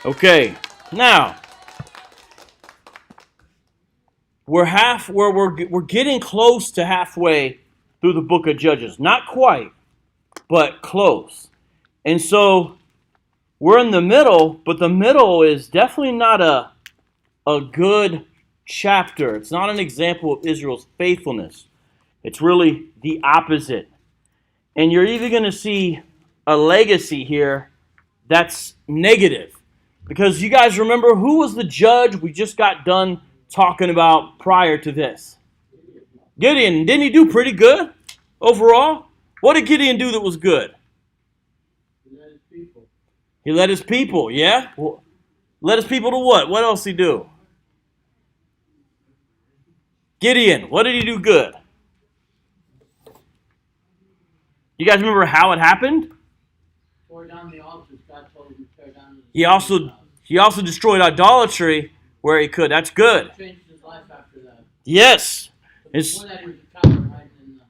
Okay, now we're getting close to halfway through the book of Judges. Not quite, but close. And so we're in the middle, but the middle is definitely not a good chapter. It's not an example of Israel's faithfulness. It's really the opposite. And you're even going to see a legacy here that's negative. Because you guys remember who was the judge we just got done talking about prior to this? Gideon. Didn't he do pretty good overall? What did Gideon do that was good? He led his people. He led his people, yeah? Well, led his people to what? What else did he do? Gideon, what did he do good? You guys remember how it happened? Tore down the altars. God told him to tear down the He also destroyed idolatry where he could. That's good. changed his life after that. Yes. Before that, he was a coward hiding in the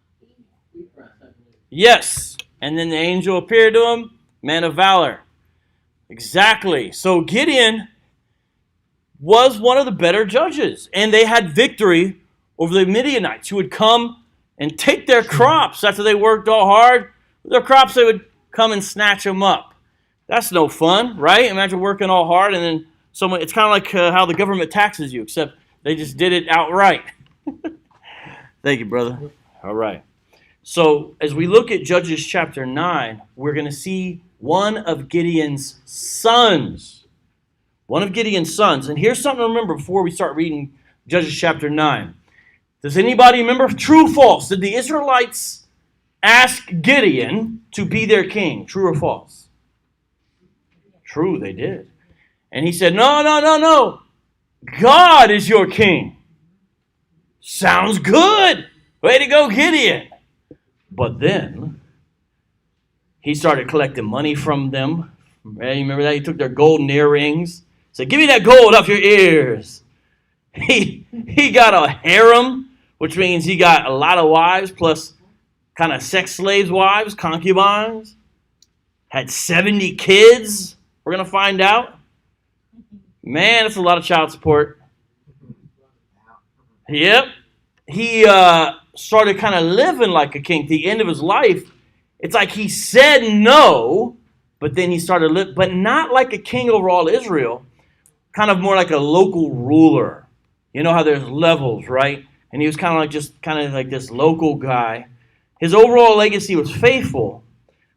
wheat press, I believe. Yes. And then the angel appeared to him, man of valor. Exactly. So Gideon was one of the better judges. And they had victory over the Midianites who would come and take their crops after they worked all hard. Their crops, they would come and snatch them up. That's no fun, right? Imagine working all hard and then someone, it's kind of like how the government taxes you, except they just did it outright. Thank you, brother. All right. So as we look at Judges chapter 9, we're going to see one of Gideon's sons. One of Gideon's sons. And here's something to remember before we start reading Judges chapter 9. Does anybody remember? True or false? Did the Israelites ask Gideon to be their king? True or false? True, they did. And he said, no. God is your king. Sounds good. Way to go, Gideon. But then he started collecting money from them. Right? You remember that? He took their golden earrings. Said, give me that gold off your ears. He got a harem, which means he got a lot of wives plus kind of sex slaves wives, concubines. Had 70 kids. We're going to find out. Man, that's a lot of child support. Yep. He started kind of living like a king. At the end of his life, it's like he said no, but then he started living, but not like a king over all Israel, kind of more like a local ruler. You know how there's levels, right? And he was kind of like this local guy. His overall legacy was faithful,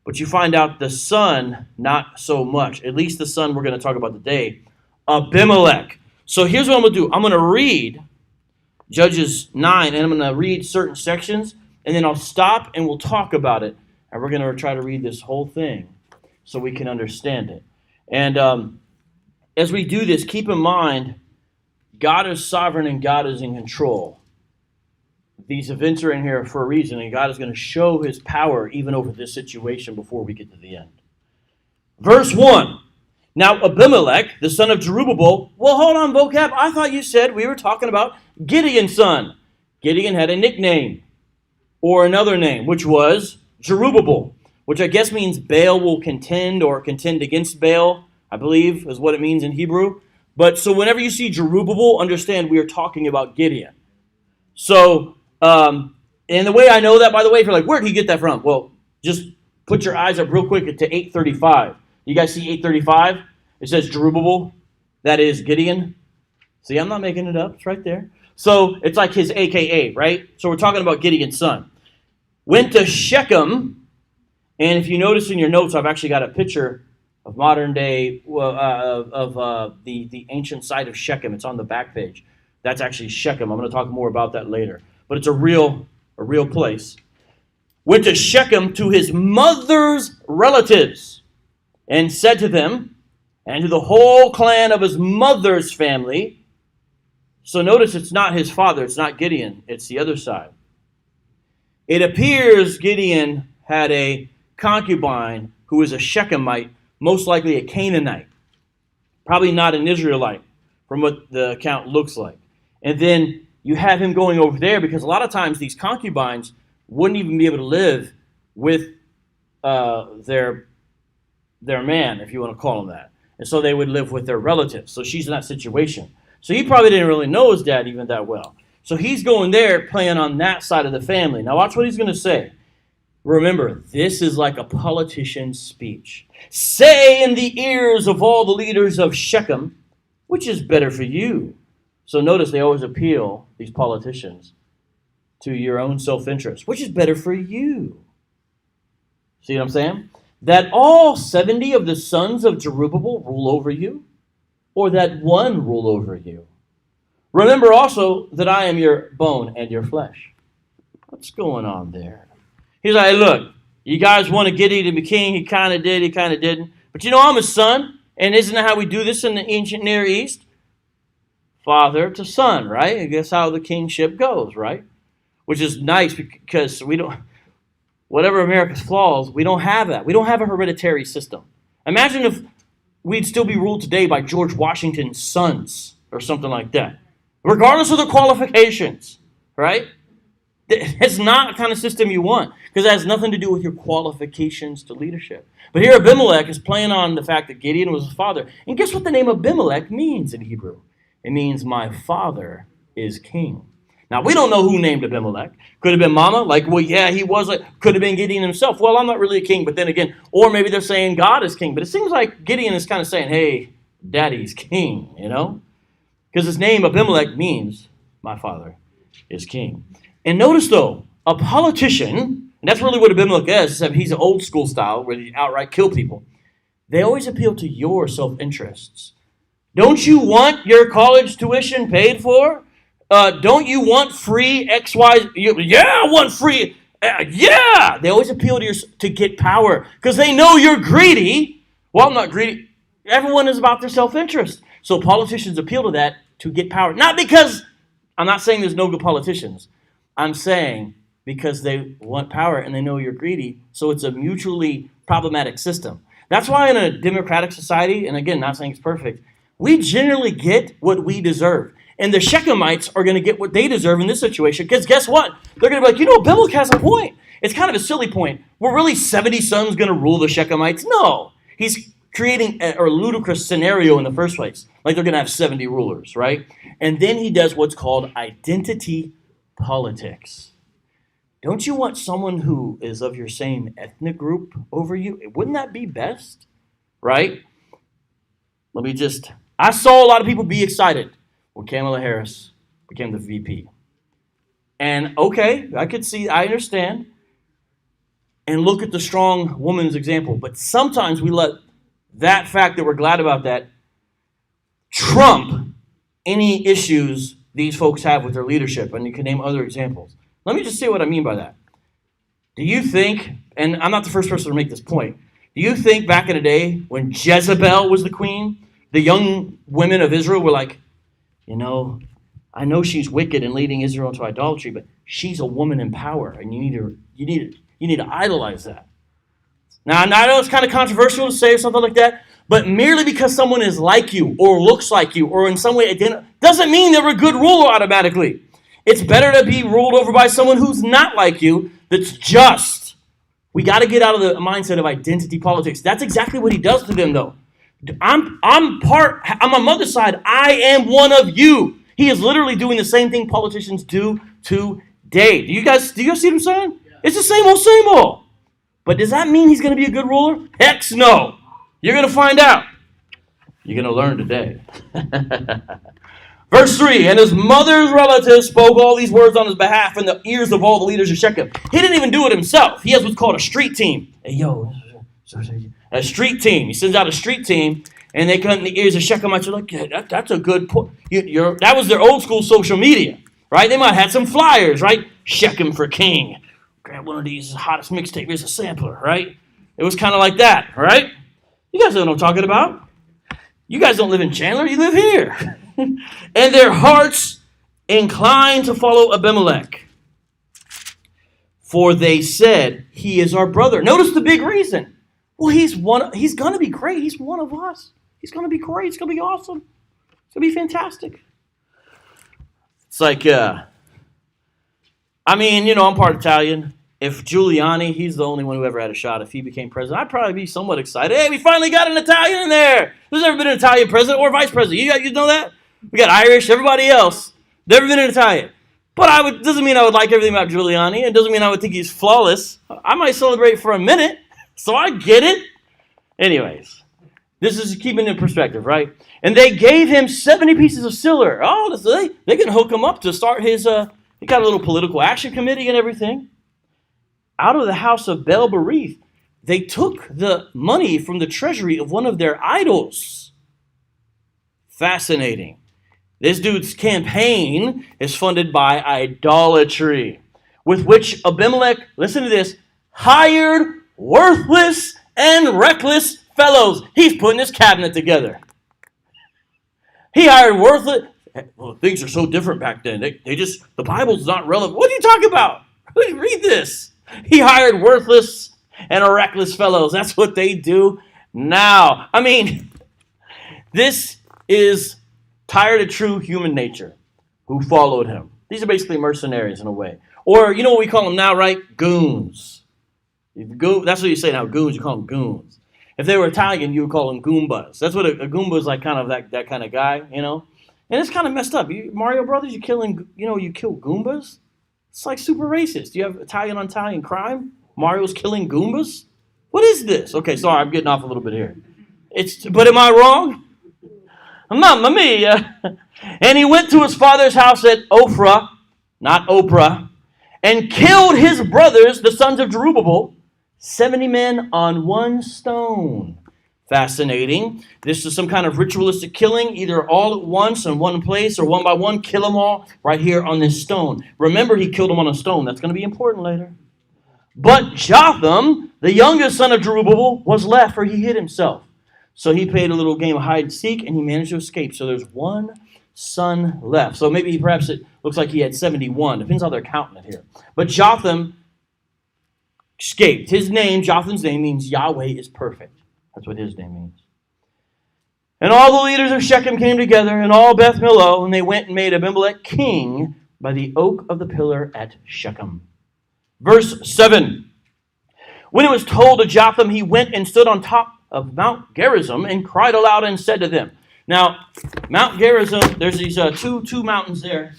but you find out the son, not so much. At least the son we're going to talk about today, Abimelech. So here's what I'm going to do. I'm going to read Judges 9, and I'm going to read certain sections, and then I'll stop and we'll talk about it. And we're going to try to read this whole thing so we can understand it. And as we do this, keep in mind, God is sovereign and God is in control. These events are in here for a reason, and God is going to show his power even over this situation before we get to the end. Verse 1. Now Abimelech, the son of Jerubbaal, well, hold on, vocab. I thought you said we were talking about Gideon's son. Gideon had a nickname or another name, which was Jerubbaal, which I guess means Baal will contend or contend against Baal, I believe is what it means in Hebrew. But so whenever you see Jerubbaal, understand we are talking about Gideon. So, and the way I know that, by the way, if you're like, where did he get that from? Well, just put your eyes up real quick to 835. You guys see 835? It says Jerubbaal. That is Gideon. See, I'm not making it up. It's right there. So it's like his AKA, right? So we're talking about Gideon's son. Went to Shechem. And if you notice in your notes, I've actually got a picture of modern day, the ancient site of Shechem. It's on the back page. That's actually Shechem. I'm going to talk more about that later. But it's a real place. Went to Shechem to his mother's relatives and said to them, and to the whole clan of his mother's family. So notice it's not his father. It's not Gideon. It's the other side. It appears Gideon had a concubine who was a Shechemite, most likely a Canaanite. Probably not an Israelite from what the account looks like. And then you have him going over there because a lot of times these concubines wouldn't even be able to live with their man, if you want to call him that. And so they would live with their relatives. So she's in that situation. So he probably didn't really know his dad even that well. So he's going there playing on that side of the family. Now watch what he's going to say. Remember, this is like a politician's speech. Say in the ears of all the leaders of Shechem, which is better for you? So notice they always appeal, these politicians, to your own self-interest. Which is better for you? See what I'm saying? That all 70 of the sons of Jerubbaal rule over you, or that one rule over you? Remember also that I am your bone and your flesh. What's going on there? He's like, look, you guys wanted Gideon to be king. He kind of did, he kind of didn't. But you know, I'm his son. And isn't that how we do this in the ancient Near East? Father to son, right? I guess how the kingship goes, right? Which is nice because we don't, whatever America's flaws, we don't have that. We don't have a hereditary system. Imagine if we'd still be ruled today by George Washington's sons or something like that. Regardless of the qualifications, right? It's not the kind of system you want because it has nothing to do with your qualifications to leadership. But here Abimelech is playing on the fact that Gideon was his father. And guess what the name Abimelech means in Hebrew? It means my father is king. Now, we don't know who named Abimelech. Could have been Mama, like, well, yeah, he was. Could have been Gideon himself. Well, I'm not really a king, but then again, or maybe they're saying God is king. But it seems like Gideon is kind of saying, hey, daddy's king, you know? Because his name Abimelech means my father is king. And notice, though, a politician, and that's really what Abimelech is, except he's an old school style where he outright kill people. They always appeal to your self-interests. Don't you want your college tuition paid for? Don't you want free X, Y? Yeah, I want free. Yeah. They always appeal to get power because they know you're greedy. Well, I'm not greedy. Everyone is about their self-interest. So politicians appeal to that to get power. Not because, I'm not saying there's no good politicians. I'm saying because they want power and they know you're greedy. So it's a mutually problematic system. That's why in a democratic society, and again, not saying it's perfect, we generally get what we deserve. And the Shechemites are going to get what they deserve in this situation because guess what? They're going to be like, you know, Abimelech has a point. It's kind of a silly point. Were really 70 sons going to rule the Shechemites? No. He's creating a ludicrous scenario in the first place. Like they're going to have 70 rulers, right? And then he does what's called identity politics. Don't you want someone who is of your same ethnic group over you? Wouldn't that be best? Right? I saw a lot of people be excited when Kamala Harris became the VP. And okay, I understand. And look at the strong woman's example. But sometimes we let that fact that we're glad about that trump any issues these folks have with their leadership. And you can name other examples. Let me just say what I mean by that. Do you think, and I'm not the first person to make this point, do you think back in the day when Jezebel was the queen, the young women of Israel were like, you know, I know she's wicked and leading Israel into idolatry, but she's a woman in power, and you need to idolize that. Now, I know it's kind of controversial to say something like that, but merely because someone is like you or looks like you or in some way doesn't mean they're a good ruler automatically. It's better to be ruled over by someone who's not like you, that's just. We got to get out of the mindset of identity politics. That's exactly what he does to them, though. I'm on my mother's side. I am one of you. He is literally doing the same thing politicians do today. Do you guys see what I'm saying? Yeah. It's the same old. But does that mean he's going to be a good ruler? Heck no. You're going to find out. You're going to learn today. Verse 3, and his mother's relatives spoke all these words on his behalf in the ears of all the leaders of Shechem. He didn't even do it himself. He has what's called a street team. Hey, yo, a street team. He sends out a street team, and they come in the ears of Shechemites. They're like, yeah, that's a good point. That was their old school social media, right? They might have had some flyers, right? Shechem for king. Grab one of these hottest mixtape. Here's a sampler, right? It was kind of like that, right? You guys know what I'm talking about. You guys don't live in Chandler. You live here. And their hearts inclined to follow Abimelech. For they said, he is our brother. Notice the big reason. Well, he's going to be great. He's one of us. He's going to be great. It's going to be awesome. It's going to be fantastic. It's like, I'm part Italian. if Giuliani, he's the only one who ever had a shot, if he became president, I'd probably be somewhat excited. Hey, we finally got an Italian in there. There's never been an Italian president or vice president. You know that? We got Irish, everybody else. Never been an Italian. But doesn't mean I would like everything about Giuliani. It doesn't mean I would think he's flawless. I might celebrate for a minute, so I get it. Anyways, this is keeping it in perspective, right? And they gave him 70 pieces of silver. Oh, so they can hook him up to start his, he got a little political action committee and everything. Out of the house of Bel-Berith, they took the money from the treasury of one of their idols. Fascinating. This dude's campaign is funded by idolatry, with which Abimelech, listen to this, hired worthless and reckless fellows. He's putting his cabinet together. He hired worthless. Well, things are so different back then. The Bible's not relevant. What are you talking about? Read this. He hired worthless and reckless fellows. That's what they do now. I mean, this is tired of true human nature who followed him. These are basically mercenaries in a way. Or, you know what we call them now, right? Goons. That's what you say now, goons. You call them goons. If they were Italian, you would call them Goombas. That's what a Goomba is like, kind of that kind of guy, you know? And it's kind of messed up. Mario Brothers, you kill Goombas? It's like super racist. You have Italian on Italian crime? Mario's killing Goombas? What is this? Okay, sorry, I'm getting off a little bit here. But am I wrong? Mamma mia. And he went to his father's house at Ophrah, not Oprah, and killed his brothers, the sons of Jerubbaal, 70 men on one stone. Fascinating. This is some kind of ritualistic killing, either all at once in one place or one by one. Kill them all right here on this stone. Remember, he killed them on a stone. That's going to be important later. But Jotham, the youngest son of Jerubbaal, was left, for he hid himself. So he played a little game of hide and seek, and he managed to escape. So there's one son left. So maybe perhaps it looks like he had 71. Depends how they're counting it here. But Jotham escaped. Jotham's name means Yahweh is perfect. That's what his name means. And all the leaders of Shechem came together, and all Beth Millo, and they went and made Abimelech king by the oak of the pillar at Shechem. Verse 7. When it was told to Jotham, he went and stood on top of Mount Gerizim and cried aloud and said to them. Now, Mount Gerizim, there's these two mountains there,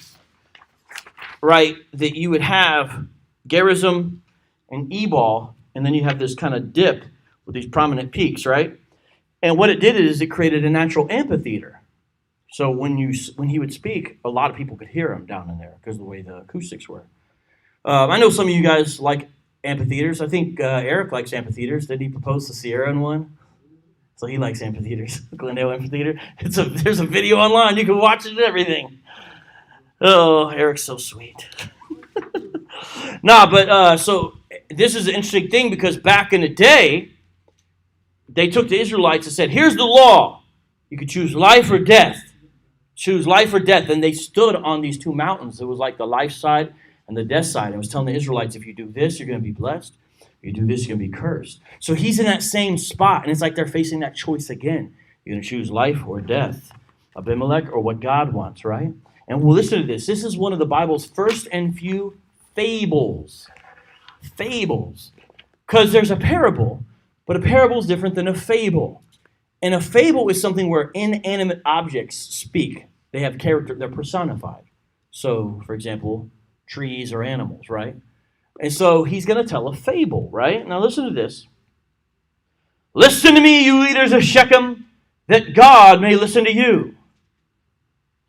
right, that you would have Gerizim and Ebal, and then you have this kind of dip with these prominent peaks, right? And what it did is it created a natural amphitheater. So when he would speak, a lot of people could hear him down in there because of the way the acoustics were. I know some of you guys like amphitheaters. I think Eric likes amphitheaters. Did he propose to Sierra in one? So he likes amphitheaters. Glendale Amphitheater. There's a video online. You can watch it and everything. Oh, Eric's so sweet. So this is an interesting thing because back in the day, they took the Israelites and said, here's the law. You could choose life or death. Choose life or death. And they stood on these two mountains. It was like the life side and the death side. It was telling the Israelites, if you do this, you're going to be blessed. If you do this, you're going to be cursed. So he's in that same spot. And it's like they're facing that choice again. You're going to choose life or death. Abimelech or what God wants, right? And we'll listen to this. This is one of the Bible's first and few fables. Fables. Because there's a parable. But a parable is different than a fable. And a fable is something where inanimate objects speak. They have character. They're personified. So, for example, trees or animals, right? And so he's going to tell a fable, right? Now listen to this. Listen to me, you leaders of Shechem, that God may listen to you.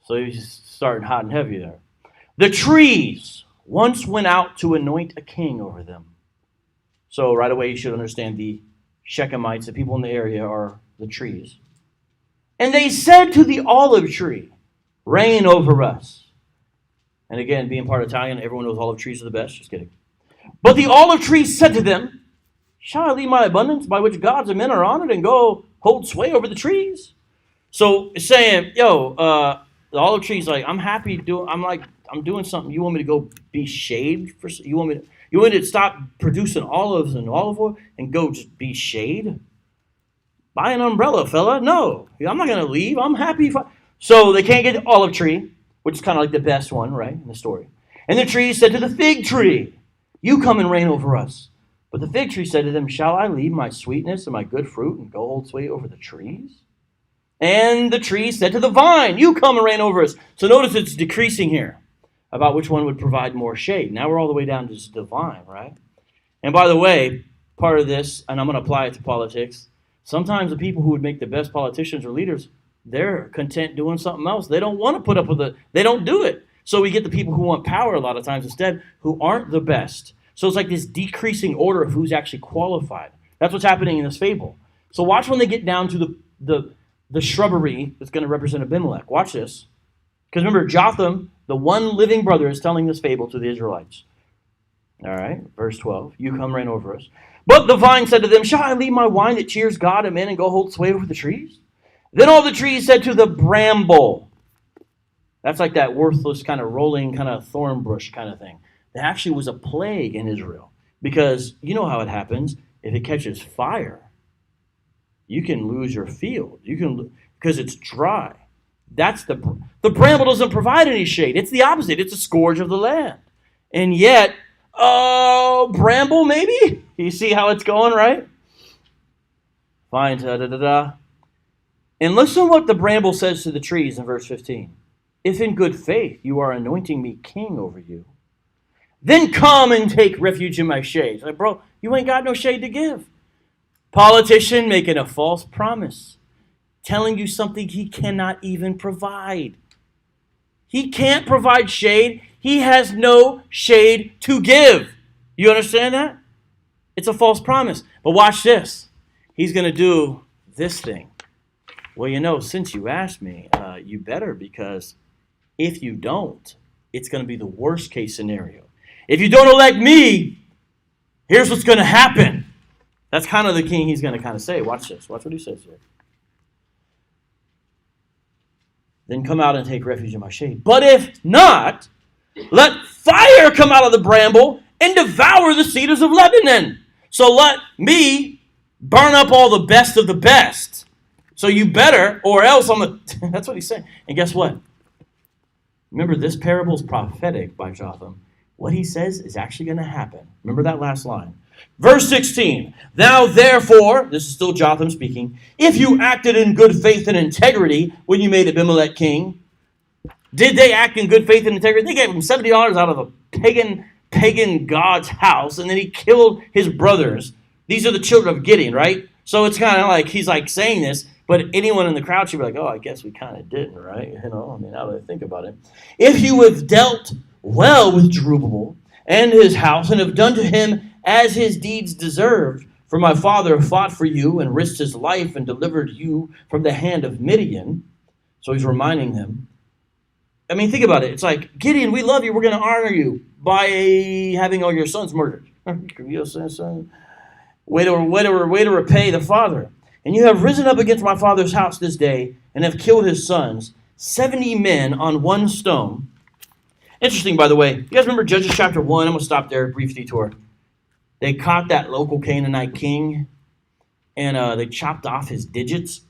So he's starting hot and heavy there. The trees once went out to anoint a king over them. So right away you should understand the Shechemites, the people in the area, are the trees. And they said to the olive tree, reign over us. And again, being part Italian, everyone knows olive trees are the best. Just kidding. But the olive tree said to them, shall I leave my abundance by which gods and men are honored and go hold sway over the trees? So it's saying, the olive tree's like, I'm happy I'm doing something. You want me to go be shade for you want me to stop producing olives and olive oil and go just be shade? Buy an umbrella, fella. No, I'm not going to leave. I'm happy. So they can't get the olive tree, which is kind of like the best one, right, in the story. And the tree said to the fig tree, You come and reign over us. But the fig tree said to them, Shall I leave my sweetness and my good fruit and go hold sway over the trees? And the tree said to the vine, You come and reign over us. So notice it's decreasing here about which one would provide more shade. Now we're all the way down to just the vine, right? And by the way, part of this, and I'm going to apply it to politics, sometimes the people who would make the best politicians or leaders, they're content doing something else. They don't want to put up with it. They don't do it. So we get the people who want power a lot of times instead, who aren't the best. So it's like this decreasing order of who's actually qualified. That's what's happening in this fable. So watch when they get down to the shrubbery that's going to represent Abimelech. Watch this. Because remember, Jotham, the one living brother, is telling this fable to the Israelites. All right, verse 12. You come reign over us. But the vine said to them, Shall I leave my wine that cheers God and men and go hold sway over the trees? Then all the trees said to the bramble. That's like that worthless kind of rolling kind of thorn bush kind of thing. There actually was a plague in Israel. Because you know how it happens. If it catches fire, you can lose your field. Because it's dry. That's the bramble doesn't provide any shade. It's the opposite. It's a scourge of the land. And yet, bramble maybe? You see how it's going, right? Fine. And listen what the bramble says to the trees in verse 15. If in good faith you are anointing me king over you, then come and take refuge in my shade. Like, bro, you ain't got no shade to give. Politician making a false promise, telling you something he cannot even provide. He can't provide shade. He has no shade to give. You understand that? It's a false promise. But watch this. He's going to do this thing. Well, since you asked me, you better, because if you don't, it's going to be the worst case scenario. If you don't elect me, here's what's going to happen. That's kind of the king he's going to kind of say. Watch this. Watch what he says here. Then come out and take refuge in my shade. But if not, let fire come out of the bramble and devour the cedars of Lebanon. So let me burn up all the best of the best. So you better, or else that's what he's saying. And guess what? Remember, this parable is prophetic by Jotham. What he says is actually going to happen. Remember that last line. Verse 16. Now therefore, this is still Jotham speaking, if you acted in good faith and integrity when you made Abimelech king, did they act in good faith and integrity? They gave him $70 out of a pagan god's house, and then he killed his brothers. These are the children of Gideon, right? So it's kind of like he's like saying this, but anyone in the crowd should be like, oh, I guess we kind of didn't, right? Now that I think about it. If you have dealt well with Jerubbaal and his house and have done to him as his deeds deserved, for my father fought for you and risked his life and delivered you from the hand of Midian. So he's reminding them. I mean, think about it. It's like, Gideon, we love you. We're going to honor you by having all your sons murdered. Way to repay the father. And you have risen up against my father's house this day and have killed his sons, 70 men on one stone. Interesting, by the way. You guys remember Judges chapter 1? I'm going to stop there, brief detour. They caught that local Canaanite king, and they chopped off his digits,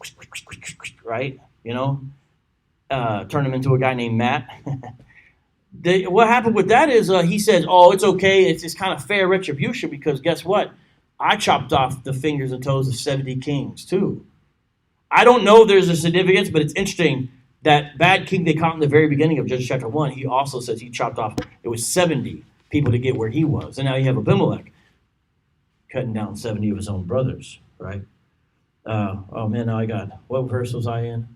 right? Turned him into a guy named Matt. What happened with that is he says, oh, it's okay. It's just kind of fair retribution because guess what? I chopped off the fingers and toes of 70 kings too. I don't know if there's a significance, but it's interesting that bad king they caught in the very beginning of Judges chapter 1, he also says he chopped off, it was 70 people to get where he was. And now you have Abimelech cutting down 70 of his own brothers, right? Oh man, now I got, what verse was I in?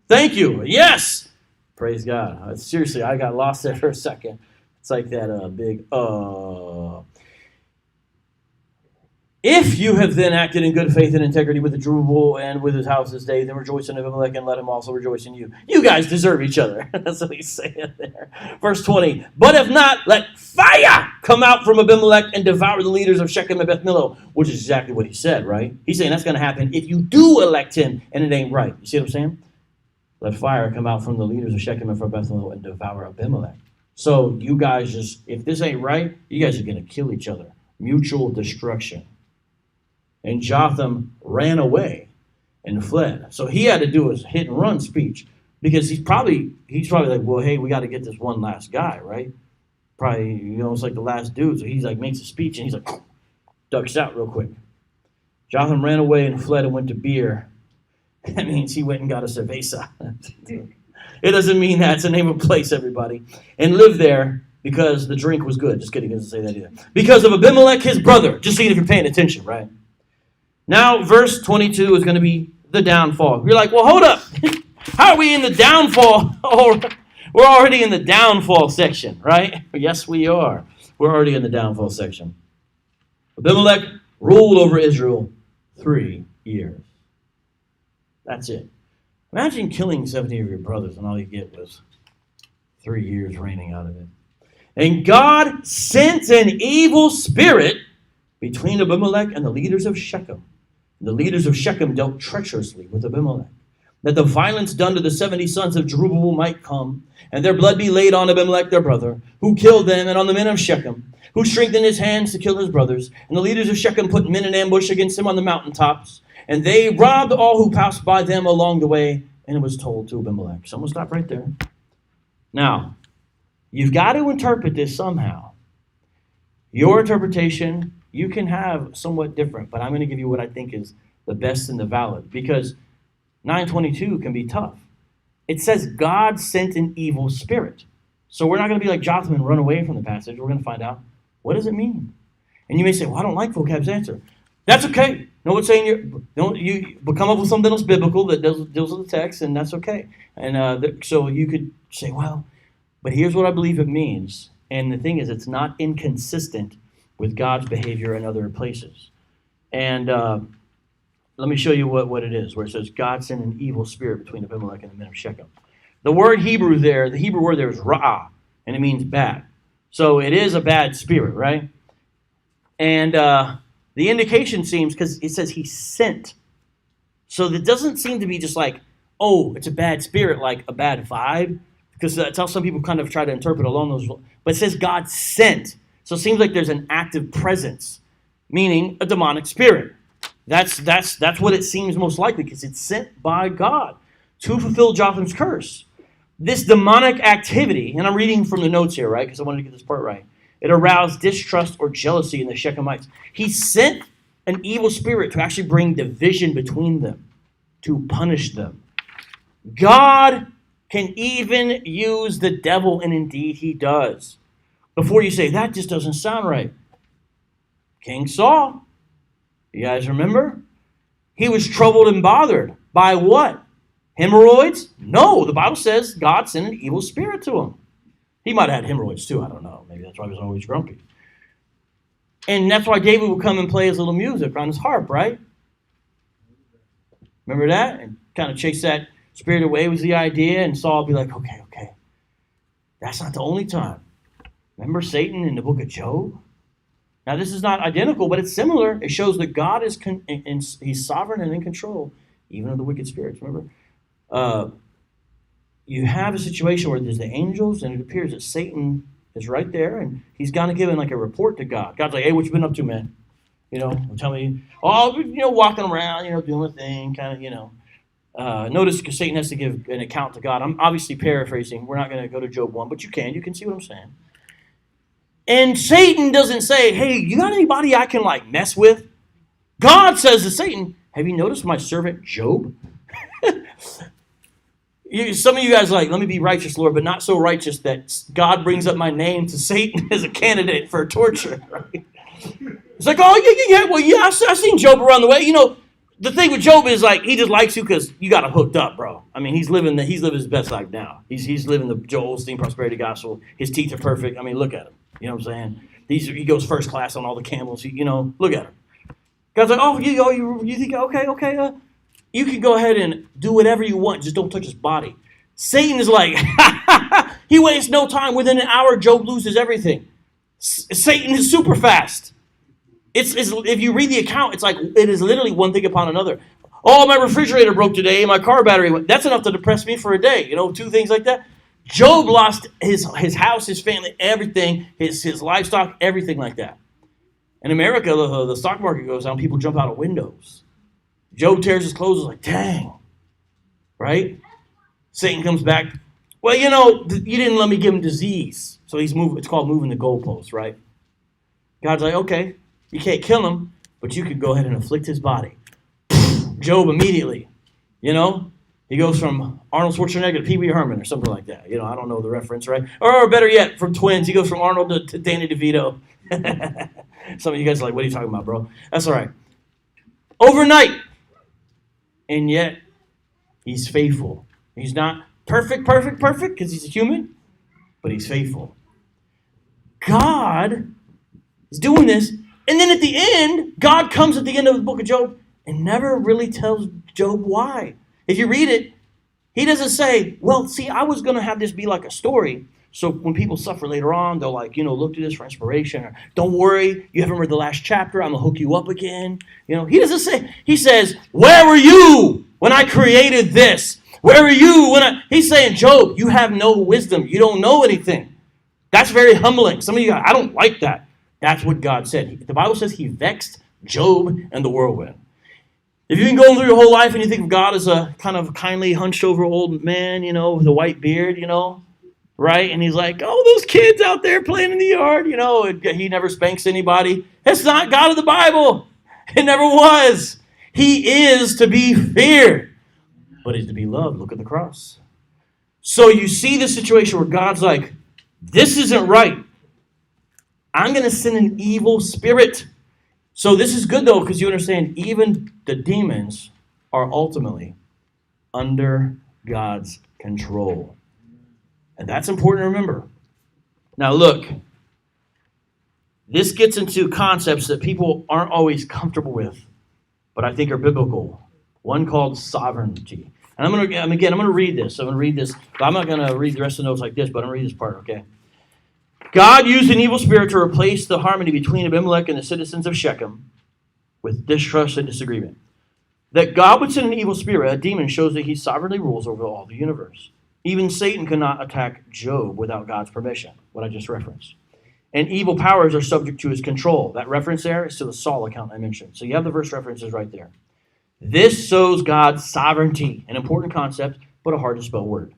Thank you. Yes. Praise God. Seriously, I got lost there for a second. It's like that big, If you have then acted in good faith and integrity with the Jerubbaal and with his house this day, then rejoice in Abimelech and let him also rejoice in you. You guys deserve each other. That's what he's saying there. Verse 20. But if not, let fire come out from Abimelech and devour the leaders of Shechem and Beth Millo, which is exactly what he said, right? He's saying that's going to happen if you do elect him and it ain't right. You see what I'm saying? Let fire come out from the leaders of Shechem and from Beth Millo and devour Abimelech. So you guys just, if this ain't right, you guys are going to kill each other. Mutual destruction. And Jotham ran away and fled. So he had to do his hit and run speech because he's probably like, well, hey, we got to get this one last guy, right? probably, it's like the last dude. So he's like, makes a speech and he's like, ducks out real quick. Jotham ran away and fled and went to Beer. That means he went and got a cerveza. It doesn't mean that. It's the name of a place, everybody. And lived there because the drink was good. Just kidding. It doesn't say that either. Because of Abimelech, his brother. Just seeing if you're paying attention, right? Now, verse 22 is going to be the downfall. You're like, well, hold up. How are we in the downfall? We're already in the downfall section, right? Yes, we are. We're already in the downfall section. Abimelech ruled over Israel 3 years. That's it. Imagine killing 70 of your brothers and all you get was 3 years reigning out of it. And God sent an evil spirit between Abimelech and the leaders of Shechem. The leaders of Shechem dealt treacherously with Abimelech, that the violence done to the 70 sons of Jerubbaal might come, and their blood be laid on Abimelech their brother, who killed them, and on the men of Shechem, who strengthened his hands to kill his brothers. And the leaders of Shechem put men in ambush against him on the mountaintops, and they robbed all who passed by them along the way, and it was told to Abimelech. So I'm going to stop right there. Now, you've got to interpret this somehow. Your interpretation, you can have somewhat different, but I'm going to give you what I think is the best and the valid, because 9:22 can be tough. It says God sent an evil spirit. So we're not going to be like Jotham and run away from the passage. We're going to find out, what does it mean? And you may say, well, I don't like vocab's answer. That's okay. No one's saying you come up with something else biblical that deals with the text, and that's okay. And so you could say, well, but here's what I believe it means. And the thing is, it's not inconsistent with God's behavior in other places. And let me show you what it is, where it says God sent an evil spirit between Abimelech and the men of Shechem. The Hebrew word there is ra'ah, and it means bad. So it is a bad spirit, right? And the indication seems, because it says he sent. So it doesn't seem to be just like, oh, it's a bad spirit, like a bad vibe, because that's how some people kind of try to interpret along those. But it says God sent. So it seems like there's an active presence, meaning a demonic spirit. That's what it seems most likely, because it's sent by God to fulfill Jotham's curse. This demonic activity, and I'm reading from the notes here, right, because I wanted to get this part right. It aroused distrust or jealousy in the Shechemites. He sent an evil spirit to actually bring division between them, to punish them. God can even use the devil, and indeed he does. Before you say, that just doesn't sound right. King Saul, you guys remember? He was troubled and bothered by what? Hemorrhoids? No, the Bible says God sent an evil spirit to him. He might have had hemorrhoids too, I don't know. Maybe that's why he was always grumpy. And that's why David would come and play his little music on his harp, right? Remember that? And kind of chase that spirit away was the idea, and Saul would be like, okay. That's not the only time. Remember Satan in the book of Job? Now, this is not identical, but it's similar. It shows that God is he's sovereign and in control, even of the wicked spirits. Remember? You have a situation where there's the angels, and it appears that Satan is right there, and he's kind of giving like a report to God. God's like, hey, what you been up to, man? Tell me, walking around, doing a thing, kind of, notice because Satan has to give an account to God. I'm obviously paraphrasing. We're not going to go to Job 1, but you can see what I'm saying. And Satan doesn't say, hey, you got anybody I can mess with? God says to Satan, have you noticed my servant Job? Some of you guys let me be righteous, Lord, but not so righteous that God brings up my name to Satan as a candidate for torture. Right? It's like, I've seen Job around the way. The thing with Job is he just likes you because you got him hooked up, bro. I mean, he's living his best life now. He's living the Joel Osteen prosperity gospel. His teeth are perfect. I mean, look at him. You know what I'm saying? He goes first class on all the camels. Look at him. God's like, you think, okay. You can go ahead and do whatever you want. Just don't touch his body. Satan is like, he wastes no time. Within an hour, Job loses everything. Satan is super fast. It's if you read the account, it is literally one thing upon another. Oh, my refrigerator broke today. My car battery went. That's enough to depress me for a day. 2 things like that. Job lost his house, his family, everything, his livestock, everything like that. In America, the stock market goes down. People jump out of windows. Job tears his clothes. Is like, dang. Right? Satan comes back. Well, you didn't let me give him disease. So it's called moving the goalposts, right? God's like, okay, you can't kill him, but you could go ahead and afflict his body. Job immediately, he goes from Arnold Schwarzenegger to Pee Wee Herman or something like that. I don't know the reference, right? Or better yet, from Twins, he goes from Arnold to Danny DeVito. Some of you guys are like, what are you talking about, bro? That's all right. Overnight. And yet, he's faithful. He's not perfect, because he's a human, but he's faithful. God is doing this, and then at the end, God comes at the end of the book of Job and never really tells Job why. If you read it, he doesn't say, well, see, I was going to have this be like a story, so when people suffer later on, they'll look to this for inspiration. Or, don't worry, you haven't read the last chapter, I'm going to hook you up again. He doesn't say, he says, where were you when I created this? Where were you when he's saying, Job, you have no wisdom. You don't know anything. That's very humbling. Some of you, I don't like that. That's what God said. The Bible says he vexed Job and the whirlwind. If you've been going through your whole life and you think of God as a kind of kindly hunched over old man, with a white beard, right? And he's like, oh, those kids out there playing in the yard, he never spanks anybody. That's not God of the Bible. It never was. He is to be feared, but he's to be loved. Look at the cross. So you see the situation where God's like, this isn't right. I'm going to send an evil spirit. So this is good, though, because you understand even the demons are ultimately under God's control. And that's important to remember. Now, look, this gets into concepts that people aren't always comfortable with, but I think are biblical. One called sovereignty. And I'm going to read this. I'm going to read this. I'm not going to read the rest of the notes like this, but I'm going to read this part, okay? God used an evil spirit to replace the harmony between Abimelech and the citizens of Shechem with distrust and disagreement. That God would send an evil spirit, a demon, shows that he sovereignly rules over all the universe. Even Satan could not attack Job without God's permission, what I just referenced. And evil powers are subject to his control. That reference there is to the Saul account I mentioned. So you have the verse references right there. This shows God's sovereignty, an important concept, but a hard to spell word.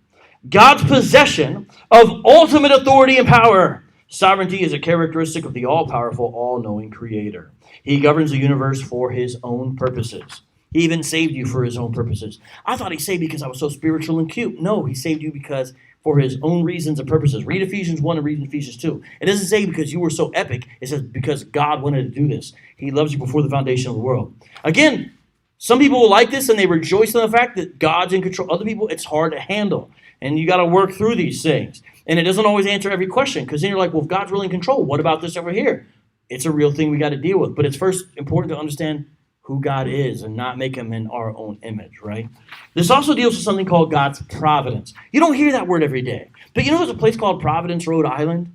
God's possession of ultimate authority and power. Sovereignty is a characteristic of the all-powerful, all-knowing Creator. He governs the universe for his own purposes. He even saved you for his own purposes. I thought he saved because I was so spiritual and cute. No, he saved you because for his own reasons and purposes. Read Ephesians 1 and read Ephesians 2. It doesn't say because you were so epic. It says because God wanted to do this. He loves you before the foundation of the world. Again, some people will like this and they rejoice in the fact that God's in control. Other people, it's hard to handle. And you got to work through these things. And it doesn't always answer every question because then you're like, well, if God's really in control, what about this over here? It's a real thing we got to deal with. But it's first important to understand who God is and not make him in our own image, right? This also deals with something called God's providence. You don't hear that word every day. But there's a place called Providence, Rhode Island.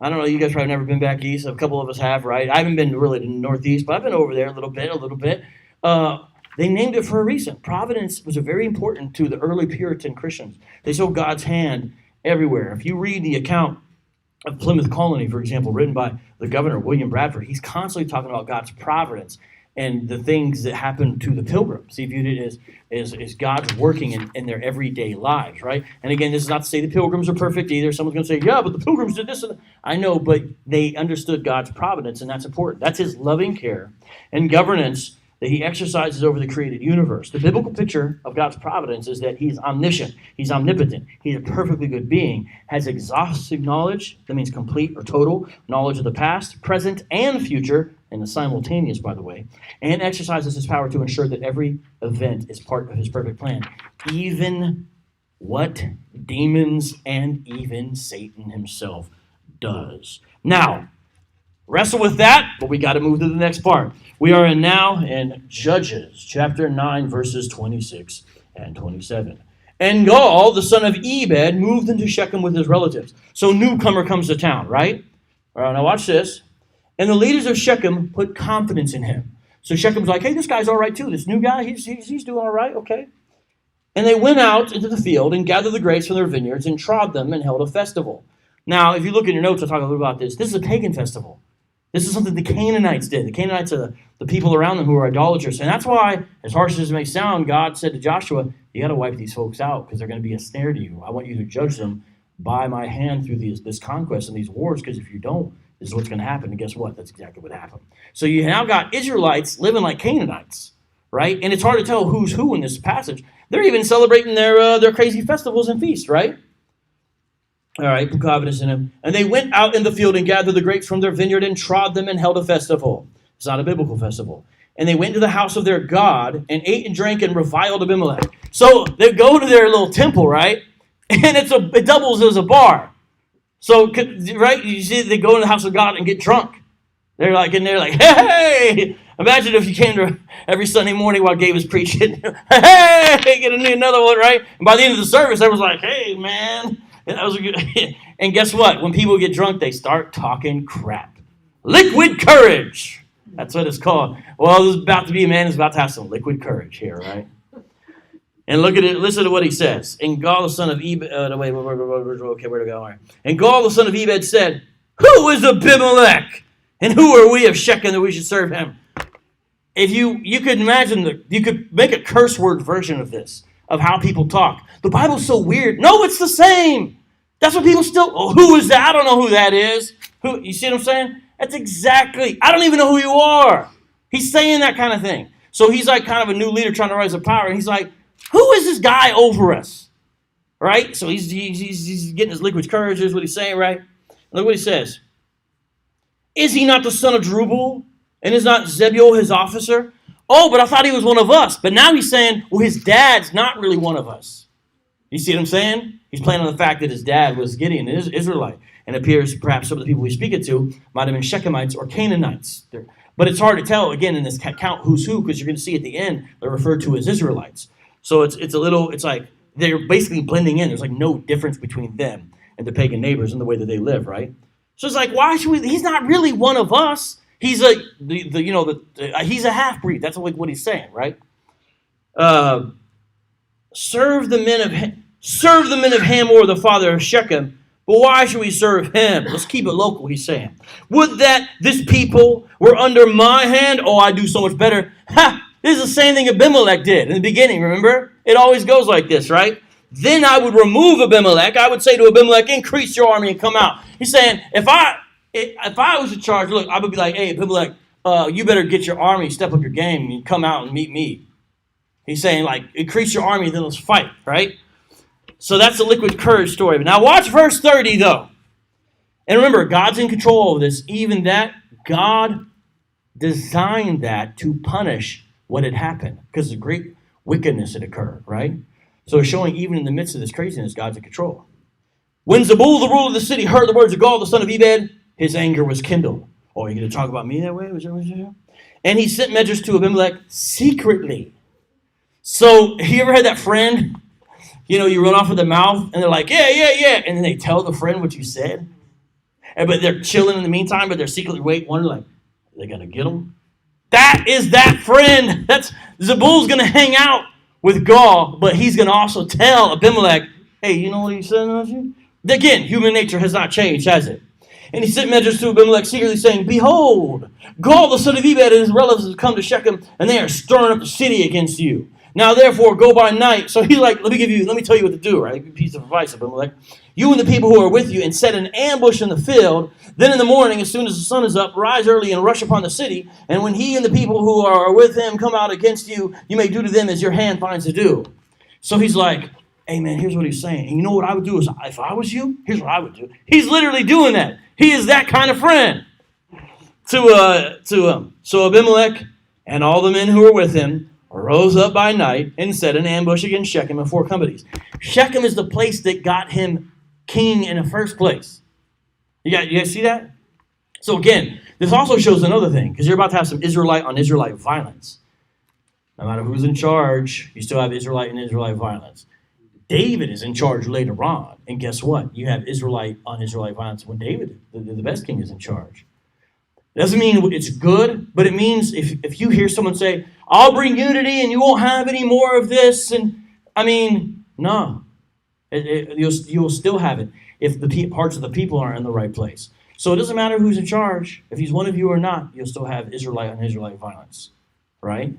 I don't know, you guys probably never been back east. A couple of us have, right? I haven't been really to the Northeast, but I've been over there a little bit. They named it for a reason. Providence was very important to the early Puritan Christians. They saw God's hand everywhere. If you read the account of Plymouth Colony, for example, written by the governor, William Bradford, he's constantly talking about God's providence and the things that happened to the pilgrims. He viewed it as God's working in their everyday lives, right? And again, this is not to say the pilgrims are perfect either. Someone's going to say, yeah, but the pilgrims did this. I know, but they understood God's providence, and that's important. That's his loving care and governance that he exercises over the created universe. The biblical picture of God's providence is that he's omniscient, he's omnipotent, he's a perfectly good being, has exhaustive knowledge, that means complete or total knowledge of the past, present, and future, and the simultaneous, by the way, and exercises his power to ensure that every event is part of his perfect plan, even what demons and even Satan himself does. Now, wrestle with that, but we got to move to the next part. We are now in Judges, chapter 9, verses 26 and 27. And Gaal, the son of Ebed, moved into Shechem with his relatives. So newcomer comes to town, right? All right, now watch this. And the leaders of Shechem put confidence in him. So Shechem's like, hey, this guy's all right too. This new guy, he's doing all right, okay. And they went out into the field and gathered the grapes from their vineyards and trod them and held a festival. Now, if you look in your notes, I'll talk a little about this. This is a pagan festival. This is something the Canaanites did. The Canaanites are the people around them who are idolaters. And that's why, as harsh as it may sound, God said to Joshua, you got to wipe these folks out because they're going to be a snare to you. I want you to judge them by my hand through this conquest and these wars, because if you don't, this is what's going to happen. And guess what? That's exactly what happened. So you now got Israelites living like Canaanites, right? And it's hard to tell who's who in this passage. They're even celebrating their crazy festivals and feasts, right? All right, put confidence in him. And they went out in the field and gathered the grapes from their vineyard and trod them and held a festival. It's not a biblical festival. And they went to the house of their God and ate and drank and reviled Abimelech. So they go to their little temple, right? And it doubles as a bar. So, right, you see, they go to the house of God and get drunk. They're like, hey! Imagine if you came to every Sunday morning while Gabe was preaching. Hey! Get another one, right? And by the end of the service, everyone's like, hey, man. That was a good. And guess what? When people get drunk, they start talking crap. Liquid courage. That's what it's called. Well, this is about to be a man who's about to have some liquid courage here, right? And look at it. Listen to what he says. And Gaal, the son of Ebed. Okay, where to go? All right. And Gaal, the son of Ebed, said, "Who is Abimelech? And who are we of Shechem that we should serve him?" If you could imagine you could make a curse word version of this, of how people talk. The Bible's so weird. No, it's the same. That's what people still. Oh, who is that? I don't know who that is. Who? You see what I'm saying? That's exactly. I don't even know who you are. He's saying that kind of thing. So he's like kind of a new leader trying to rise to power, and he's like, "Who is this guy over us?" Right? So he's getting his liquid courage. Is what he's saying, right? Look what he says. Is he not the son of Jerubbaal? And is not Zebul his officer? Oh, but I thought he was one of us. But now he's saying, well, his dad's not really one of us. You see what I'm saying? He's playing on the fact that his dad was Gideon, an Israelite. And it appears perhaps some of the people he's speaking to might have been Shechemites or Canaanites. But it's hard to tell, again, in this count who's who, because you're going to see at the end, they're referred to as Israelites. So it's like they're basically blending in. There's like no difference between them and the pagan neighbors in the way that they live, right? So it's like, why should we? He's not really one of us. He's he's a half-breed. That's what he's saying, right? Serve the men of Hamor, the father of Shechem. But why should we serve him? Let's keep it local, he's saying. Would that this people were under my hand? Oh, I do so much better. Ha! This is the same thing Abimelech did in the beginning, remember? It always goes like this, right? Then I would remove Abimelech. I would say to Abimelech, increase your army and come out. He's saying, if I was in charge, look, I would be like, hey, Abimelech, you better get your army, step up your game, and come out and meet me. He's saying, like, increase your army, then let's fight, right? So that's the liquid courage story. But now watch verse 30, though. And remember, God's in control of this. Even that, God designed that to punish what had happened because of great wickedness had occurred, right? So it's showing even in the midst of this craziness, God's in control. When Zebul, the ruler of the city, heard the words of Gaal, the son of Ebed, his anger was kindled. Oh, you're going to talk about me that way? And he sent messengers to Abimelech secretly. So, you ever had that friend, you run off with their mouth, and they're like, yeah, and then they tell the friend what you said? But they're chilling in the meantime, but they're secretly wondering, like, are they going to get them? That is that friend. Zebul's going to hang out with Gaal, but he's going to also tell Abimelech, hey, you know what he said about you? Again, human nature has not changed, has it? And he sent messengers to Abimelech secretly saying, behold, Gaal, the son of Ebed, and his relatives have come to Shechem, and they are stirring up the city against you. Now, therefore, go by night. So he's like, let me tell you what to do, right? A piece of advice, Abimelech. You and the people who are with you, and set an ambush in the field. Then in the morning, as soon as the sun is up, rise early and rush upon the city. And when he and the people who are with him come out against you, you may do to them as your hand finds to do. So he's like, hey, man, here's what he's saying. And you know what I would do? If I was you, here's what I would do. He's literally doing that. He is that kind of friend to him. So Abimelech and all the men who were with him rose up by night and set an ambush against Shechem and 4 companies. Shechem is the place that got him king in the first place. You guys see that? So again, this also shows another thing, because you're about to have some Israelite on Israelite violence. No matter who's in charge, you still have Israelite and Israelite violence. David is in charge later on, and guess what? You have Israelite on Israelite violence when David, the best king, is in charge. It doesn't mean it's good, but it means if you hear someone say, I'll bring unity and you won't have any more of this, and no. You'll still have it if the parts of the people aren't in the right place. So it doesn't matter who's in charge. If he's one of you or not, you'll still have Israelite on Israelite violence, right?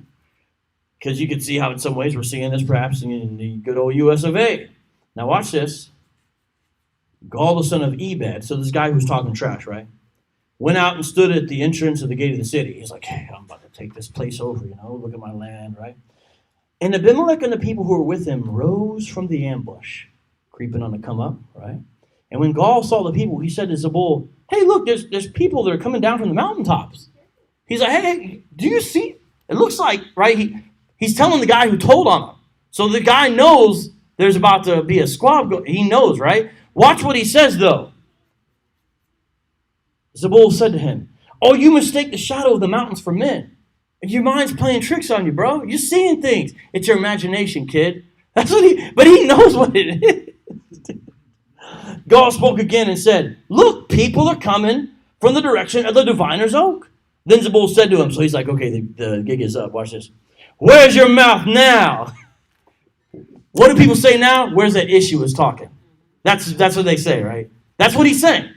Because you can see how in some ways we're seeing this perhaps in the good old US of A. Now watch this. Gaul, the son of Ebed, so this guy who's talking trash, right? Went out and stood at the entrance of the gate of the city. He's like, hey, I'm about to take this place over, look at my land, right? And Abimelech and the people who were with him rose from the ambush, creeping on the come up, right? And when Gaul saw the people, he said to Zebul, hey, look, there's people that are coming down from the mountaintops. He's like, hey, do you see? It looks like, right? He's telling the guy who told on him. So the guy knows there's about to be a squab. He knows, right? Watch what he says, though. Zebul said to him, oh, you mistake the shadow of the mountains for men. Your mind's playing tricks on you, bro. You're seeing things. It's your imagination, kid. But he knows what it is. Gaul spoke again and said, look, people are coming from the direction of the diviner's oak. Then Zebul said to him, so he's like, okay, the gig is up. Watch this. Where's your mouth now? What do people say now? Where's that issue is talking? That's what they say, right? That's what he's saying.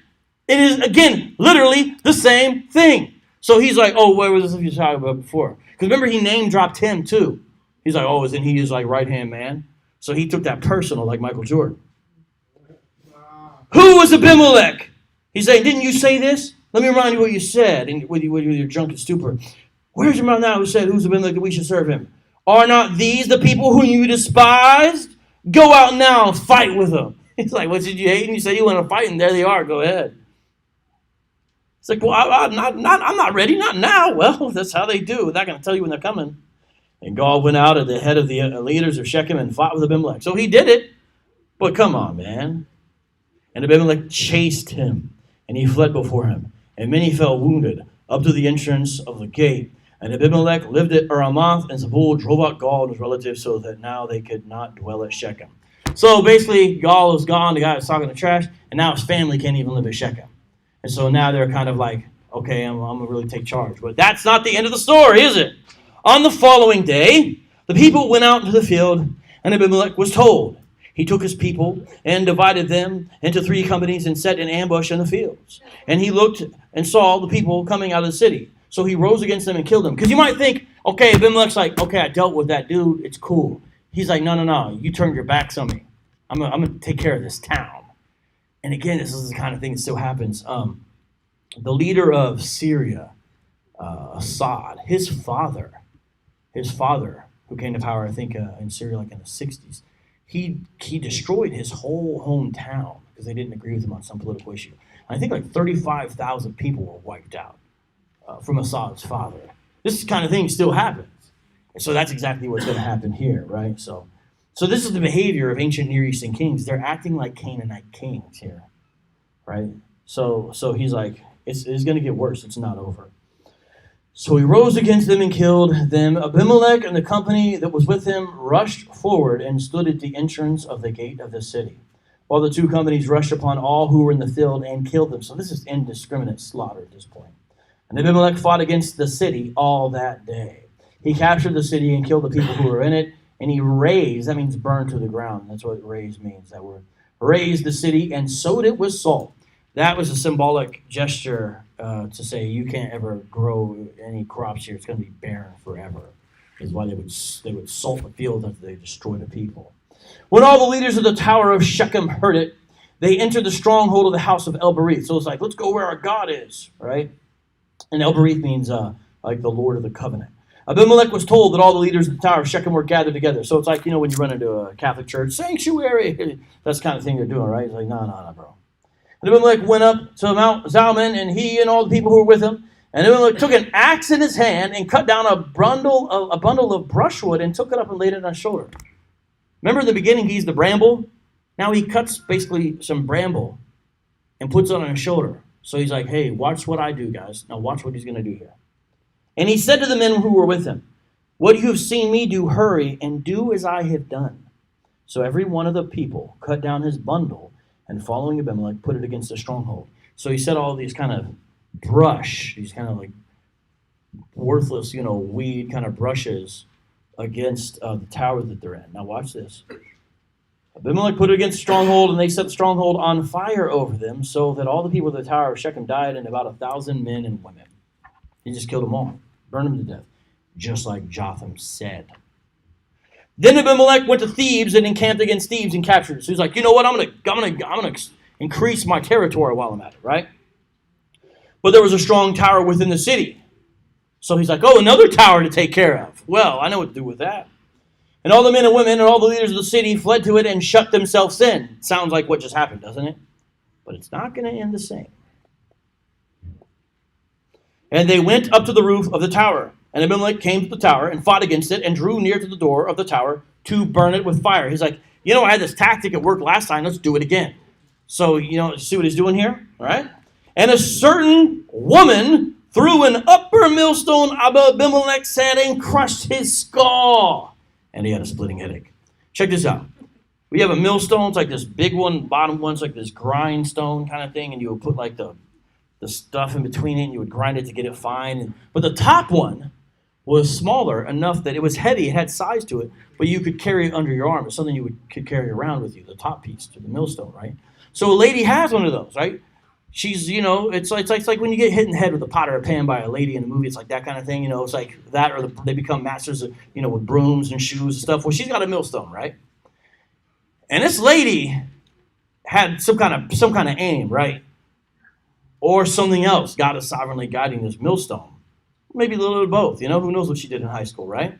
It is, again, literally the same thing. So he's like, oh, where was this you were talking about before? Because remember, he name dropped him too. He's like, oh, isn't he his like right-hand man? So he took that personal like Michael Jordan. Who was Abimelech? He's saying, didn't you say this? Let me remind you what you said with your drunken stupor. Where's your mouth now who said, who's Abimelech that we should serve him? Are not these the people whom you despised? Go out now and fight with them. It's like, what did you hate? And you say you want to fight, and there they are. Go ahead. It's like, well, I'm not ready. Not now. Well, that's how they do. They're not going to tell you when they're coming. And Gaul went out at the head of the leaders of Shechem and fought with Abimelech. So he did it. But come on, man. And Abimelech chased him, and he fled before him. And many fell wounded up to the entrance of the gate. And Abimelech lived at Aramoth, and Zebul drove out Gaul and his relatives so that now they could not dwell at Shechem. So basically, Gaul is gone, the guy was talking the trash, and now his family can't even live at Shechem. And so now they're kind of like, okay, I'm going to really take charge. But that's not the end of the story, is it? On the following day, the people went out into the field, and Abimelech was told. He took his people and divided them into 3 companies and set an ambush in the fields. And he looked and saw the people coming out of the city. So he rose against them and killed them. Because you might think, okay, Abimelech's like, okay, I dealt with that dude. It's cool. He's like, no. You turned your backs on me. I'm going to take care of this town. And again, this is the kind of thing that still happens. The leader of Syria, Assad, his father, who came to power, I think, in Syria like in the 60s, he destroyed his whole hometown because they didn't agree with him on some political issue. I think like 35,000 people were wiped out from Assad's father. This kind of thing still happens. And so that's exactly what's going to happen here, right? So this is the behavior of ancient Near Eastern kings. They're acting like Canaanite kings here, right? So he's like, it's going to get worse. It's not over. So he rose against them and killed them. Abimelech and the company that was with him rushed forward and stood at the entrance of the gate of the city, while the 2 companies rushed upon all who were in the field and killed them. So this is indiscriminate slaughter at this point. And Abimelech fought against the city all that day. He captured the city and killed the people who were in it, and he razed, that means burned to the ground. That's what raise means, that word. Razed the city and sowed it with salt. That was a symbolic gesture to say you can't ever grow any crops here. It's going to be barren forever. Is why they would salt the field after they destroy the people. When all the leaders of the tower of Shechem heard it, they entered the stronghold of the house of El-Berith. So it's like, let's go where our God is, right? And El-Berith means like the Lord of the covenant. Abimelech was told that all the leaders of the tower of Shechem were gathered together. So it's like, when you run into a Catholic church, sanctuary. That's the kind of thing they're doing, right? It's like, no, bro. And Abimelech went up to Mount Zalmon, and he and all the people who were with him. And Abimelech took an axe in his hand and cut down a bundle of brushwood and took it up and laid it on his shoulder. Remember in the beginning, he's the bramble? Now he cuts basically some bramble and puts it on his shoulder. So he's like, hey, watch what I do, guys. Now watch what he's going to do here. And he said to the men who were with him, what you have seen me do, hurry and do as I have done. So every one of the people cut down his bundle and following Abimelech, put it against the stronghold. So he set all these kind of brush, these kind of like worthless, weed kind of brushes against the tower that they're in. Now watch this. Abimelech put it against the stronghold, and they set the stronghold on fire over them, so that all the people of the tower of Shechem died, and about 1,000 men and women. He just killed them all, burned them to death, just like Jotham said. Then Abimelech went to Thebes and encamped against Thebes and captured it. So he's like, you know what? I'm gonna increase my territory while I'm at it, right? But there was a strong tower within the city. So he's like, oh, another tower to take care of. Well, I know what to do with that. And all the men and women and all the leaders of the city fled to it and shut themselves in. Sounds like what just happened, doesn't it? But it's not going to end the same. And they went up to the roof of the tower. And Abimelech came to the tower and fought against it and drew near to the door of the tower to burn it with fire. He's like, you know, I had this tactic. It worked last time. Let's do it again. So, you know, see what he's doing here? All right? And a certain woman threw an upper millstone of Abimelech's head and crushed his skull. And he had a splitting headache. Check this out. We have a millstone. It's like this big one. Bottom one's like this grindstone kind of thing. And you would put like the stuff in between it. And you would grind it to get it fine. But the top one was smaller enough that it was heavy. It had size to it. But you could carry it under your arm. It's something you could carry around with you. The top piece to the millstone, right? So a lady has one of those, right? She's, you know, it's like when you get hit in the head with a pot or a pan by a lady in a movie. It's like that kind of thing, you know. It's like that, or they become masters, of, you know, with brooms and shoes and stuff. Well, she's got a millstone, right? And this lady had some kind of aim, right? Or something else. God is sovereignly guiding this millstone. Maybe a little bit of both. You know, who knows what she did in high school, right?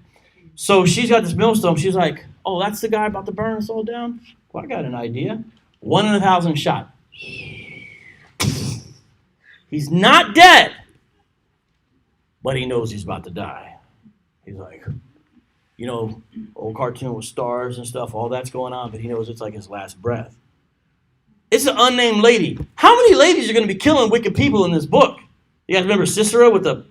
So she's got this millstone. She's like, oh, that's the guy about to burn us all down? Well, I got an idea. 1 in 1,000 shot. He's not dead, but he knows he's about to die. He's like, you know, old cartoon with stars and stuff, all that's going on, but he knows it's like his last breath. It's an unnamed lady. How many ladies are going to be killing wicked people in this book? You guys remember Sisera with the...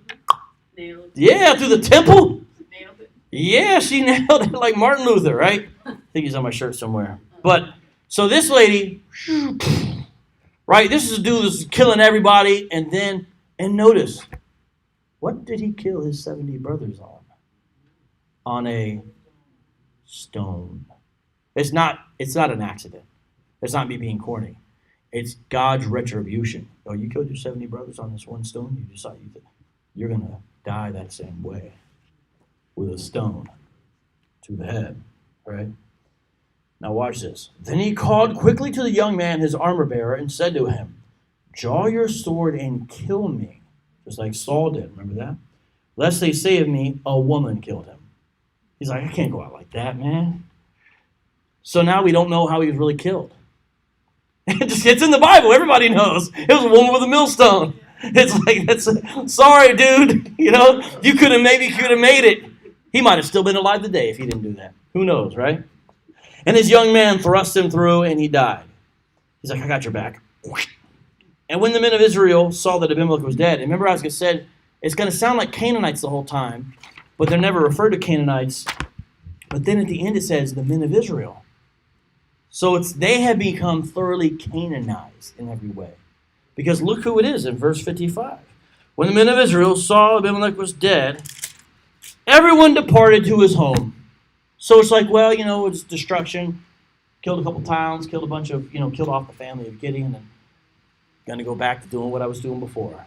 Nailed it. Yeah, through the temple? Nailed it. Yeah, she nailed it like Martin Luther, right? I think he's on my shirt somewhere. But, so this lady... Right, this is a dude that's killing everybody, and notice, what did he kill his 70 brothers on? On a stone. It's not an accident. It's not me being corny. It's God's retribution. Oh, you killed your 70 brothers on this one stone? You decide you're going to die that same way, with a stone to the head, right? Now watch this. Then he called quickly to the young man, his armor bearer, and said to him, draw your sword and kill me, just like Saul did. Remember that? Lest they say of me, a woman killed him. He's like, I can't go out like that, man. So now we don't know how he was really killed. It's in the Bible. Everybody knows. It was a woman with a millstone. It's like, sorry, dude. You know, you could have made it. He might have still been alive today if he didn't do that. Who knows, right? And his young man thrust him through, and he died. He's like, I got your back. And when the men of Israel saw that Abimelech was dead, and remember as I said, it's going to sound like Canaanites the whole time, but they're never referred to Canaanites. But then at the end it says the men of Israel. So they have become thoroughly Canaanized in every way. Because look who it is in verse 55. When the men of Israel saw Abimelech was dead, everyone departed to his home. So it's like, well, you know, it's destruction. Killed a couple towns, killed a bunch of, you know, killed off the family of Gideon, and going to go back to doing what I was doing before.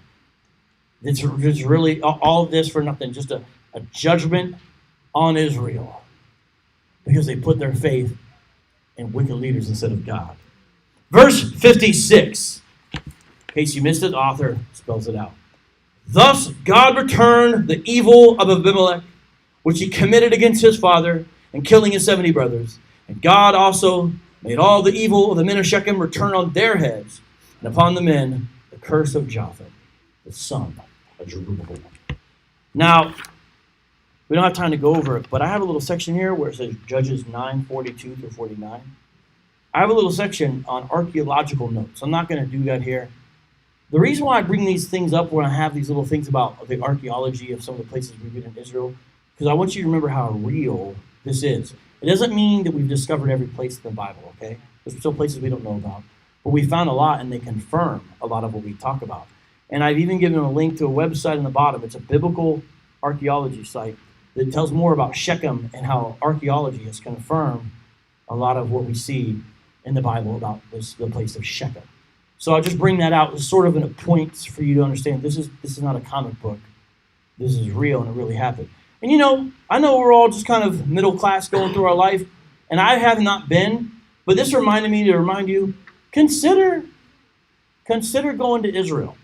It's really all of this for nothing, just a judgment on Israel. Because they put their faith in wicked leaders instead of God. Verse 56. In case you missed it, the author spells it out. Thus God returned the evil of Abimelech, which he committed against his father, and killing his 70 brothers. And God also made all the evil of the men of Shechem return on their heads, and upon the men the curse of Jotham, the son of Jerubbaal. Now, we don't have time to go over it, but I have a little section here where it says Judges 9:42 through 49. I have a little section on archaeological notes. I'm not going to do that here. The reason why I bring these things up when I have these little things about the archaeology of some of the places we've been in Israel, because I want you to remember how real this is. It doesn't mean that we've discovered every place in the Bible, okay? There's still places we don't know about. But we found a lot, and they confirm a lot of what we talk about. And I've even given a link to a website on the bottom. It's a biblical archaeology site that tells more about Shechem and how archaeology has confirmed a lot of what we see in the Bible about the place of Shechem. So I'll just bring that out as sort of a point for you to understand this is not a comic book. This is real and it really happened. And I know we're all just kind of middle class going through our life, and I have not been, but this reminded me to remind you, consider going to Israel.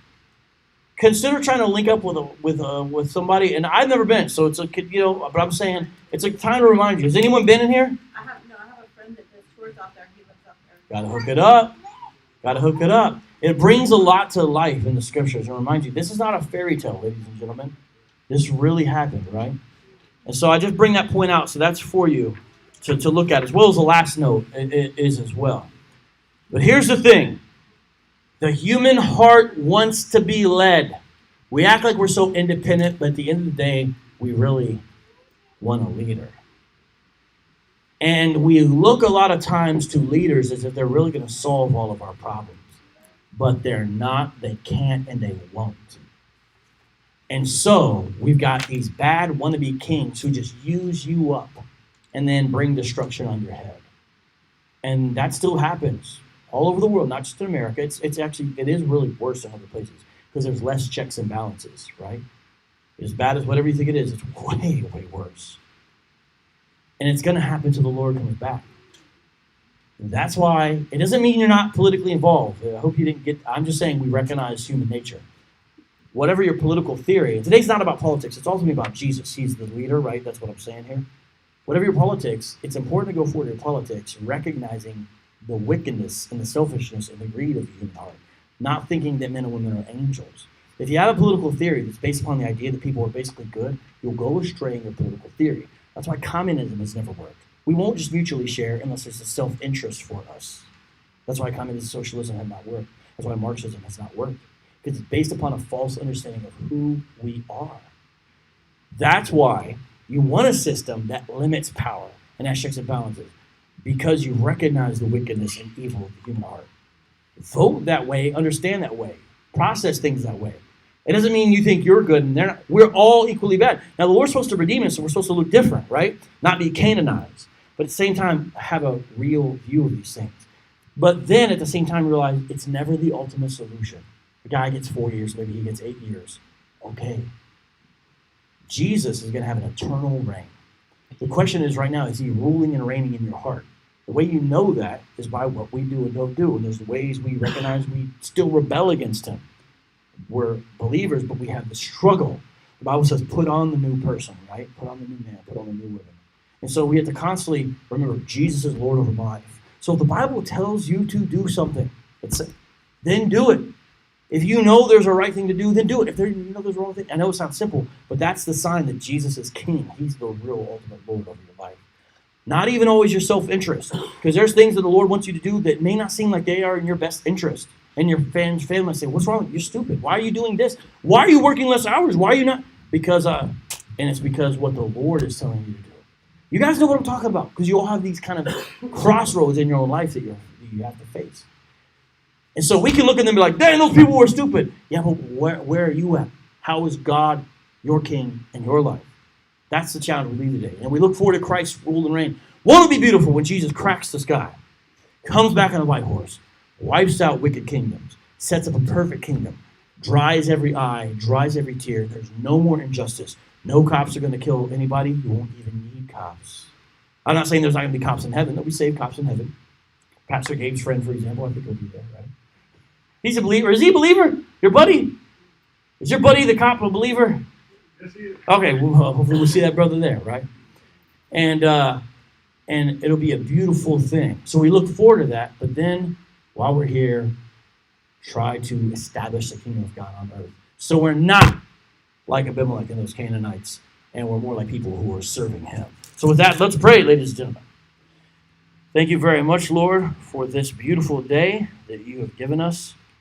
Consider trying to link up with somebody, and I've never been, so it's but I'm saying it's a time to remind you. Has anyone been in here? I have a friend that does tours out there. He lives out there. Got to hook it up. Got to hook it up. It brings a lot to life in the scriptures, and remind you, this is not a fairy tale, ladies and gentlemen. This really happened, right? And so I just bring that point out, so that's for you to look at, as well as the last note it is as well. But here's the thing. The human heart wants to be led. We act like we're so independent, but at the end of the day, we really want a leader. And we look a lot of times to leaders as if they're really going to solve all of our problems. But they're not, they can't, and they won't. And so we've got these bad wannabe kings who just use you up and then bring destruction on your head. And that still happens all over the world, not just in America. It is really worse in other places because there's less checks and balances, right? As bad as whatever you think it is, it's way, way worse. And it's going to happen till the Lord comes back. That's why it doesn't mean you're not politically involved. I hope you didn't get, I'm just saying we recognize human nature. Whatever your political theory, and today's not about politics, it's ultimately about Jesus. He's the leader, right? That's what I'm saying here. Whatever your politics, it's important to go forward in politics, recognizing the wickedness and the selfishness and the greed of the human heart, not thinking that men and women are angels. If you have a political theory that's based upon the idea that people are basically good, you'll go astray in your political theory. That's why communism has never worked. We won't just mutually share unless there's a self-interest for us. That's why communism, socialism have not worked. That's why Marxism has not worked. Because it's based upon a false understanding of who we are. That's why you want a system that limits power and has checks and balances, because you recognize the wickedness and evil of the human heart. Vote that way, understand that way, process things that way. It doesn't mean you think you're good and they're not. We're all equally bad. Now, the Lord's supposed to redeem us, so we're supposed to look different, right? Not be Canaanized, but at the same time, have a real view of these things. But then at the same time, realize it's never the ultimate solution. The guy gets 4 years, maybe he gets 8 years. Okay. Jesus is going to have an eternal reign. The question is right now, is he ruling and reigning in your heart? The way you know that is by what we do and don't do. And there's the ways we recognize we still rebel against him. We're believers, but we have the struggle. The Bible says, put on the new person, right? Put on the new man, put on the new woman. And so we have to constantly remember, Jesus is Lord over my life. So if the Bible tells you to do something, then do it. If you know there's a right thing to do, then do it. If you know there's a wrong thing, I know it sounds simple, but that's the sign that Jesus is king. He's the real ultimate Lord over your life. Not even always your self-interest, because there's things that the Lord wants you to do that may not seem like they are in your best interest. And your family say, what's wrong? You're stupid. Why are you doing this? Why are you working less hours? Why are you not? Because, and it's because what the Lord is telling you to do. You guys know what I'm talking about, because you all have these kind of crossroads in your own life that you have to face. And so we can look at them and be like, dang, those people were stupid. Yeah, but where are you at? How is God your king in your life? That's the challenge we leave today. And we look forward to Christ's rule and reign. Won't it be beautiful when Jesus cracks the sky, comes back on a white horse, wipes out wicked kingdoms, sets up a perfect kingdom, dries every eye, dries every tear. There's no more injustice. No cops are going to kill anybody. You won't even need cops. I'm not saying there's not going to be cops in heaven. There'll be saved cops in heaven. Pastor Gabe's friend, for example, I think he'll be there, right? He's a believer. Is he a believer? Your buddy? Is your buddy the cop a believer? Yes, he is. Okay, well, hopefully we'll see that brother there, right? And it'll be a beautiful thing. So we look forward to that, but then while we're here, try to establish the kingdom of God on earth. So we're not like Abimelech and those Canaanites, and we're more like people who are serving him. So with that, let's pray, ladies and gentlemen. Thank you very much, Lord, for this beautiful day that you have given us.